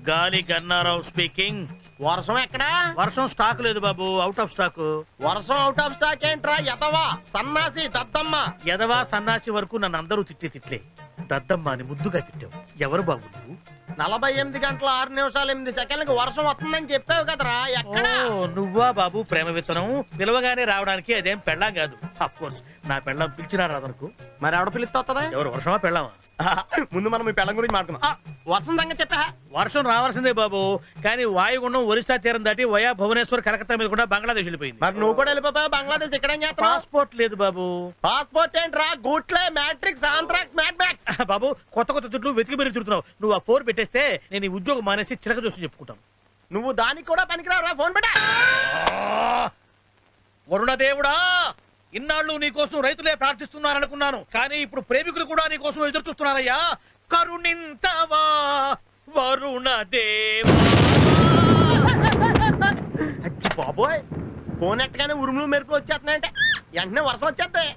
గాలి గన్నారావు స్పీకింగ్. వర్షం ఎక్కడా? వర్షం స్టాక్ లేదు బాబు, అవుట్ ఆఫ్ స్టాక్. వర్షం అవుట్ ఆఫ్ స్టాక్ ఏంట్రా ఎదవా సన్నాసి దద్దమ్మ? ఎదవా సన్నాసి వరకు నన్ను అందరూ తిట్లే. దద్దమ్మ అని ముద్దుగా తిట్టావు. ఎవరు బాబు నువ్వు? 48 గంటల 6 నిమిషాలు 8 సెకండ్లకు వర్షం వస్తుందని చెప్పావు కదరా, ఎక్కడ? ఓ, నువ్వా బాబు ప్రేమ విత్తనం? పిలవగానే రావడానికి అదేం పెళ్ళాం కాదు. అఫ్ కోర్స్ నా పెళ్ళం పిలిచినా రాదనుకో. మరి ఎవడ పిలిస్తే వస్తుందా? ఎవరు, వర్షమా పెళ్ళామా? ముందు మనం మీ పెళ్ళం గురించి మాట్లాడుకుందాం. వర్షం సంగతి చెప్పా. వర్షం రావాల్సిందే బాబు, కానీ వాయుగుండం ఒరిస్సా తీరం దాటి వయా భువనేశ్వర్ కలకత్తా మీద కూడా బంగ్లాదేశ్ వెళ్ళిపోయింది. మరి నువ్వు కూడా వెళ్ళిపోయావు బంగ్లాదేశ్. ఇక్కడ ఏం చేస్తావు? పాస్పోర్ట్ లేదు బాబు. పాస్పోర్ట్ ఏంట్రా? గూట్లే మ్యాట్రిక్స్ ఆంథ్రాక్స్ మ్యాడ్ మ్యాక్స్. బాబు కొత్త కొత్త తుట్లు వెతికి మెరుగు తిరుగుతున్నావు. నువ్వు ఆ 4 పెట్టేస్తే నేను ఈ ఉద్యోగం మానేసి చిలక చూసి చెప్పుకుంటాను. నువ్వు దానికి కూడా పనికిరావురా, ఫోన్ పెట్టా. వరుణదేవుడా, ఇన్నాళ్ళు నీకోసం రైతులే ప్రార్థిస్తున్నారనుకున్నాను, కానీ ఇప్పుడు ప్రేమికులు కూడా నీకోసం ఎదురు చూస్తున్నారయ్యా. కరుణింతవా వరుణదేవా. అచ్చి బాబోయ్, ఫోన్ ఎట్టగానే ఉరుములు మెరుపులు వచ్చేస్తున్నాయంటే వెంటనే వర్షం వచ్చేస్తాయి.